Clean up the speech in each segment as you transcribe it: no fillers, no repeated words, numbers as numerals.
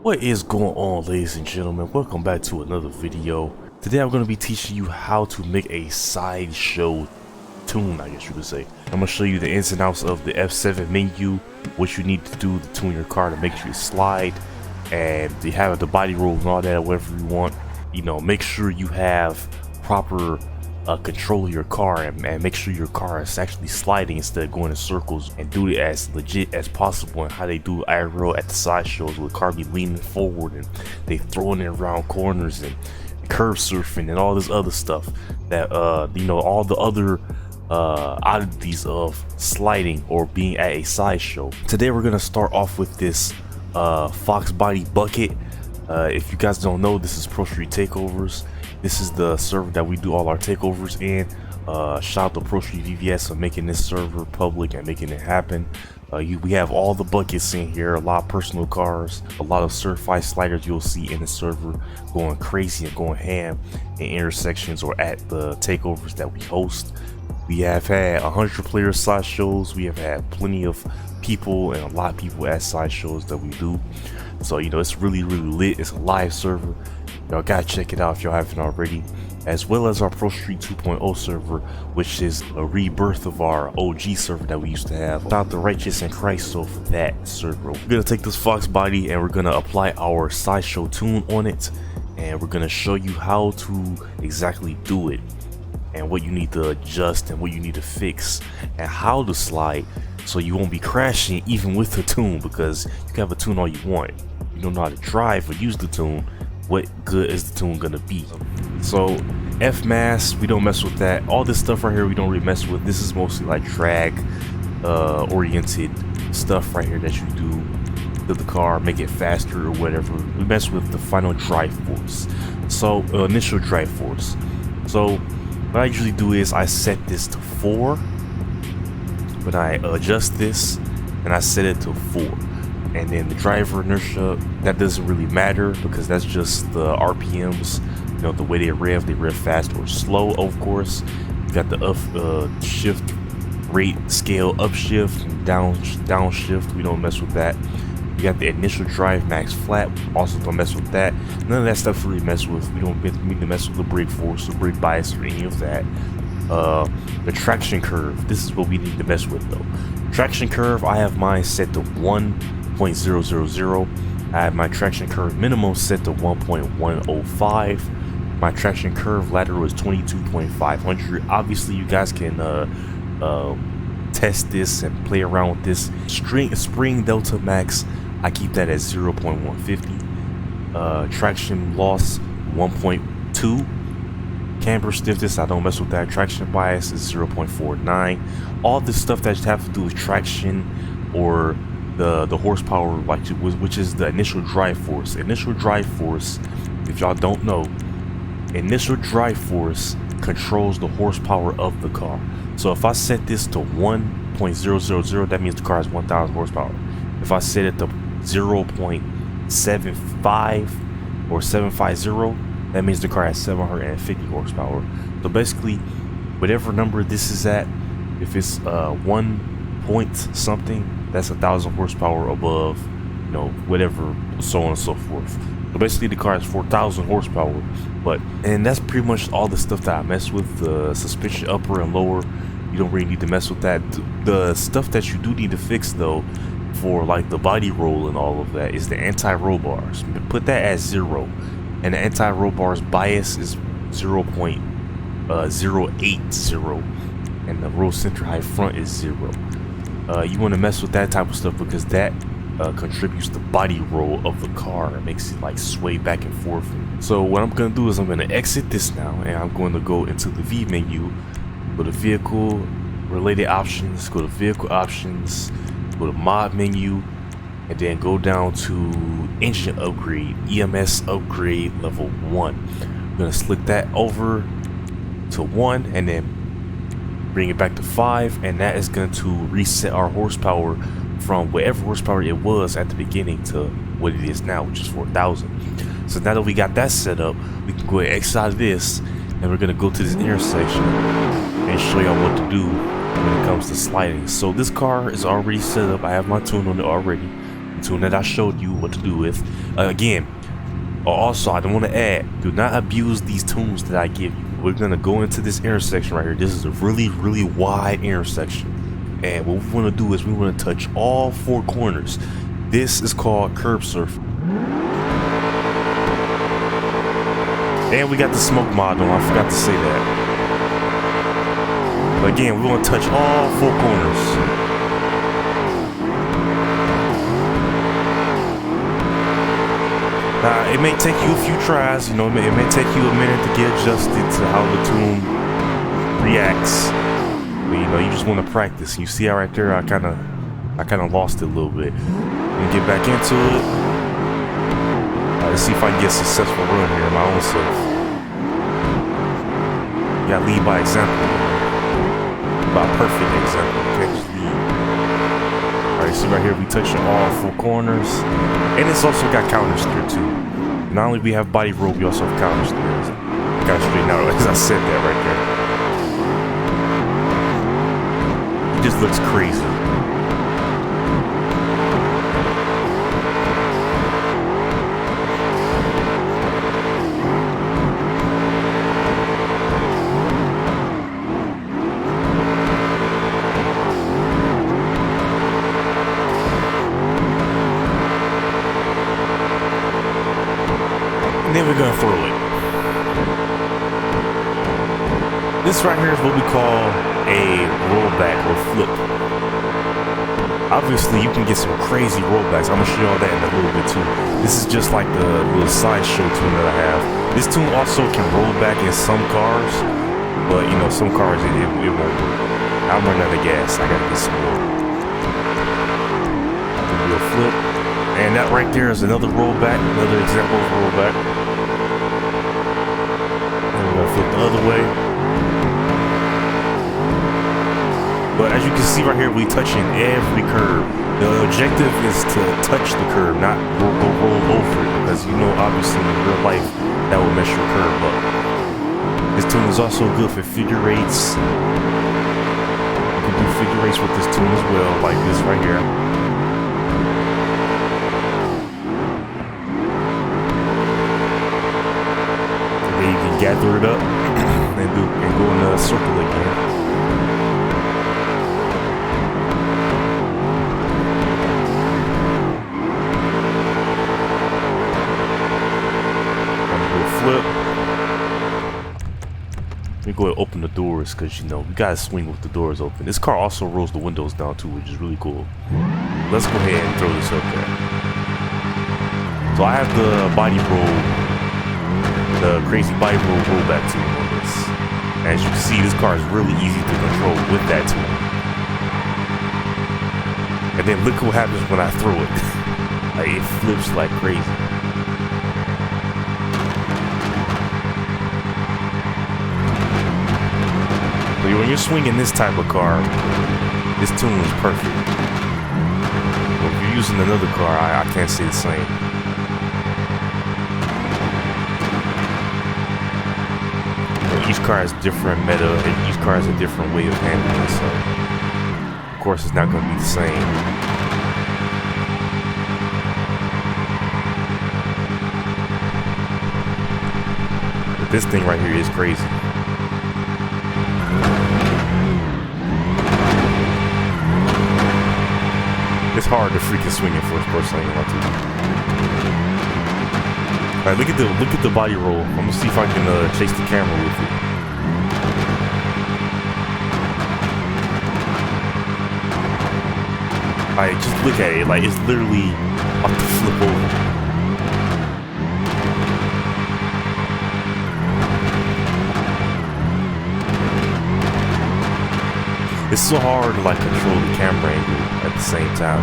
What is going on, ladies and gentlemen? Welcome back to another video. Today I'm going to be teaching you how to make a sideshow tune, I guess you could say. I'm going to show you the ins and outs of the F7 menu, what you need to do to tune your car to make sure you slide, and you have the body roll and all that, whatever you want. You know, make sure you have proper control of your car and make sure your car is actually sliding instead of going in circles, and do it as legit as possible. And how they do aerial at the sideshows with the car be leaning forward and they throwing it around corners and curb surfing and all this other stuff that you know, all the other oddities of sliding or being at a sideshow. Today we're gonna start off with this Foxbody bucket. If you guys don't know, this is Pro Street Takeovers. This is the server that we do all our takeovers in. Shout out to Pro Street VVS for making this server public and making it happen. We have all the buckets in here, a lot of personal cars, a lot of certified sliders you'll see in the server going crazy and going ham in intersections or at the takeovers that we host. We have had 100 player sideshows. We have had plenty of people and a lot of people at sideshows that we do. So, you know, it's really lit. It's a live server. Y'all gotta check it out if y'all haven't already, as well as our Pro Street 2.0 server, which is a rebirth of our OG server that we used to have. Shout out to Righteous and Christ for that server. We're gonna take this Foxbody and we're gonna apply our sideshow tune on it, and we're gonna show you how to exactly do it and what you need to adjust and what you need to fix and how to slide so you won't be crashing even with the tune, because you can have a tune all you want. You don't know how to drive or use the tune. What good is the tune gonna be? So F-mass, we don't mess with that. All this stuff right here we don't really mess with. This is mostly like drag oriented stuff right here that you do to the car, make it faster or whatever. We mess with the final drive force, so initial drive force. So what I usually do is I set this to 4, but I adjust this and I set it to 4. And then the driver inertia, that doesn't really matter because that's just the RPMs, you know, the way they rev fast or slow. Of course, you got the up shift rate scale, upshift and downshift. We don't mess with that. You got the initial drive max flat, also don't mess with that. None of that stuff really mess with. We don't need to mess with the brake force or brake bias or any of that. The traction curve, this is what we need to mess with though. Traction curve, I have mine set to 1.000. I have my traction curve minimum set to 1.105. My traction curve lateral is 22.500. Obviously you guys can test this and play around with this. Spring delta max, I keep that at 0.150. Traction loss 1.2. Camber stiffness, I don't mess with that. Traction bias is 0.49. All this stuff that have to do with traction or the horsepower, like, which is the initial drive force. Initial drive force, if y'all don't know, initial drive force controls the horsepower of the car. So if I set this to 1.000, that means the car has 1,000 horsepower. If I set it to 0.75 or 750, that means the car has 750 horsepower. So basically, whatever number this is at, if it's 1 point something, that's 1,000 horsepower above, you know, whatever, so on and so forth. So basically the car has 4,000 horsepower. And that's pretty much all the stuff that I mess with. The suspension upper and lower, you don't really need to mess with that. The stuff that you do need to fix though, for like the body roll and all of that, is the anti-roll bars. Put that at 0, and the anti-roll bars bias is 0.080, and the roll center height front is 0. You want to mess with that type of stuff because that contributes to body roll of the car. It makes it like sway back and forth. So what I'm going to do is I'm going to exit this now, and I'm going to go into the V menu, go to vehicle related options, go to vehicle options, go to mod menu, and then go down to engine upgrade, EMS upgrade level 1. I'm going to select that over to 1 and then bring it back to 5, and that is going to reset our horsepower from whatever horsepower it was at the beginning to what it is now, which is 4,000. So now that we got that set up, we can go ahead and exit out of this, and we're going to go to this intersection and show y'all what to do when it comes to sliding. So this car is already set up. I have my tune on it already. tune that I showed you what to do with. Again, also, I don't want to add, do not abuse these tunes that I give you. We're going to go into this intersection right here. This is a really, really wide intersection. And what we want to do is we want to touch all four corners. This is called curb surfing. And we got the smoke mod on. I forgot to say that. But again, we want to touch all four corners. It may take you a few tries, you know, it may take you a minute to get adjusted to how the tune reacts. But you know, you just want to practice. You see how right there I kinda lost it a little bit. And get back into it. Let's see if I can get a successful run here my own self. You gotta lead by example. By perfect example. You can't just lead. Alright, see right here we touching all four corners. And it's also got Countersteer too. Not only we have body roll, we also have Countersteer. Got straighten out as I said that right there. It just looks crazy. And then we're gonna throw it. This right here is what we call a rollback or flip. Obviously, you can get some crazy rollbacks. I'm gonna show you all that in a little bit too. This is just like the little Sideshow tune that I have. This tune also can roll back in some cars, but you know, some cars it won't work. I'm running out of gas. I gotta get some more. Do a flip. And that right there is another rollback, another example of rollback. And we're gonna flip the other way. But as you can see right here, we touching every curve. The objective is to touch the curve, not roll over it, because you know, obviously in real life, that will mess your curve up. This tune is also good for figure eights. You can do figure eights with this tune as well, like this right here. You can gather it up and go in a circle again. I'm gonna flip. Let me go ahead and open the doors because you know we gotta swing with the doors open. This car also rolls the windows down too, which is really cool. Let's go ahead and throw this up there. So I have the body roll. The crazy body roll rollback tool on this. As you can see, this car is really easy to control with that tool. And then look what happens when I throw it. Like, it flips like crazy. So when you're swinging this type of car, this tune is perfect. But if you're using another car, I can't say the same. Each car has different meta, and each car has a different way of handling it, so of course it's not going to be the same. But this thing right here is crazy. It's hard to freaking swing in first person, I ain't want to. Alright, look at the body roll. I'm gonna see if I can chase the camera with it. Alright, just look at it. Like, it's literally about to flip over. It's so hard to like control the camera angle at the same time.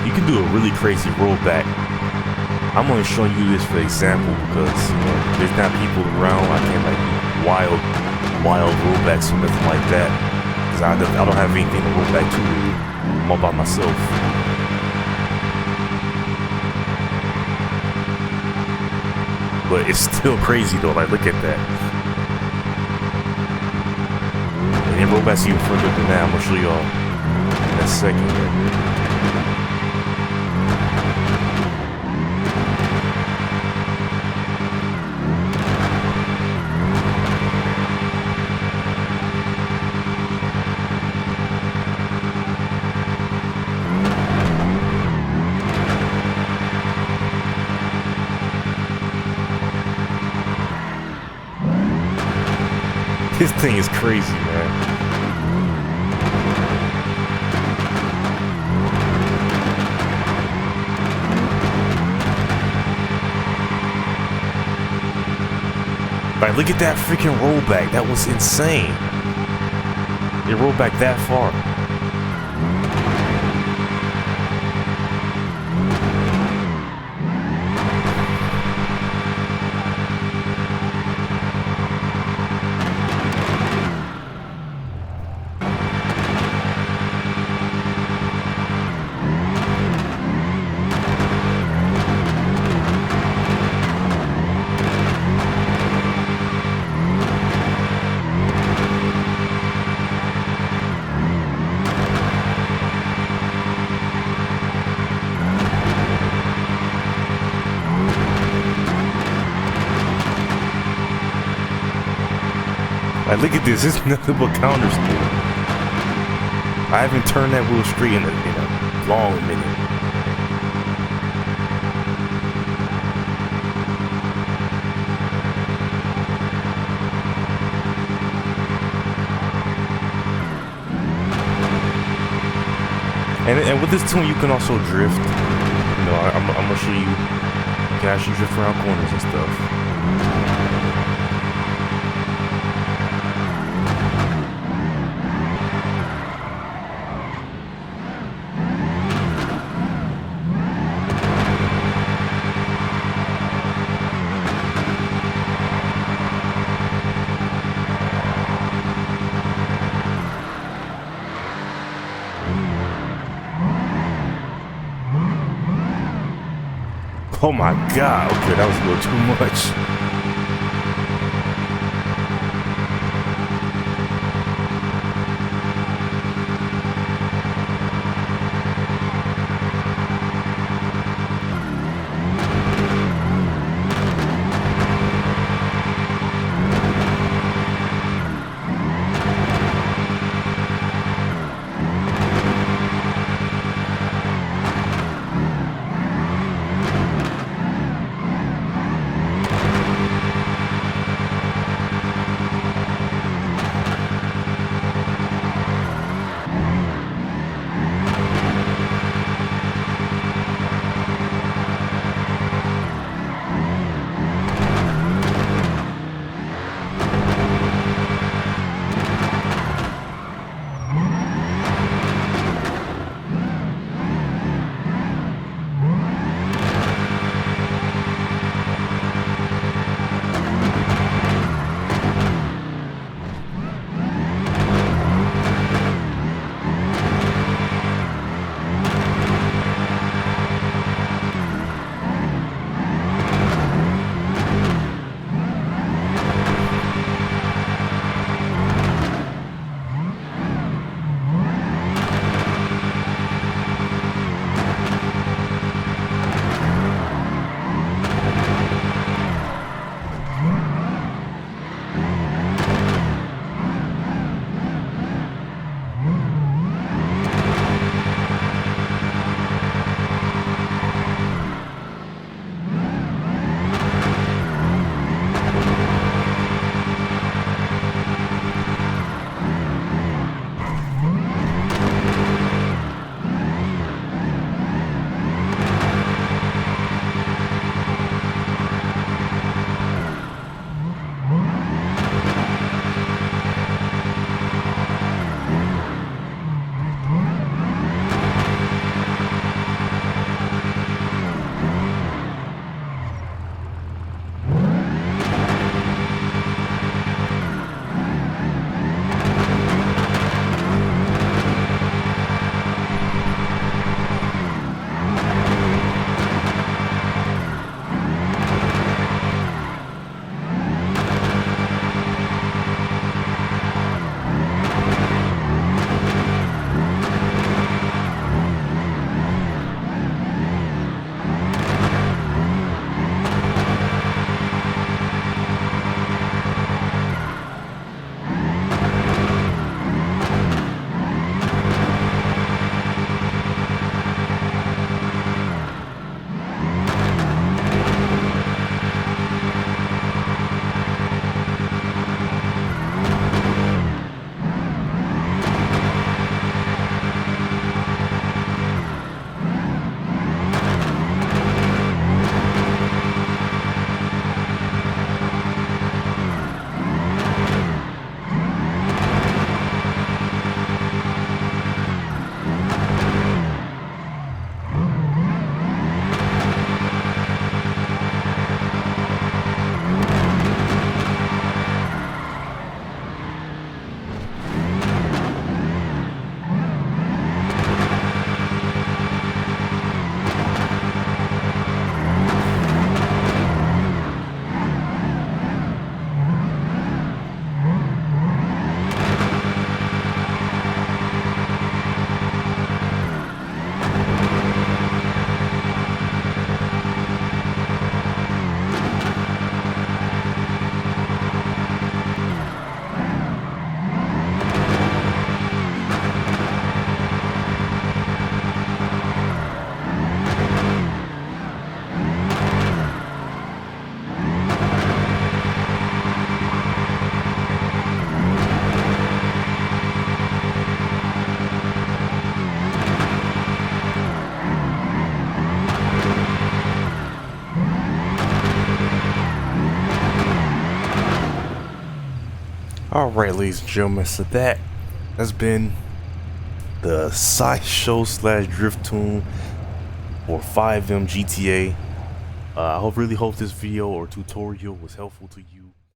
You can do a really crazy rollback. I'm only showing you this for example because you know, there's not people around. I can't like do wild rollbacks or nothing like that. because I don't have anything to roll back to. I'm all by myself. But it's still crazy though. Like, look at that. And then roll back even further than that. I'm gonna show y'all in a second. This thing is crazy, man. Like, look at that freaking rollback. That was insane. It rolled back that far. Like, look at this. It's nothing but countersteer. I haven't turned that wheel straight in a long minute. And with this tune, you can also drift. You know, I'm gonna show you. You can actually drift around corners and stuff. Oh my god, okay, that was a little too much. Alright, ladies and gentlemen, so that has been the Sideshow / drift tune for FiveM GTA. I really hope this video or tutorial was helpful to you.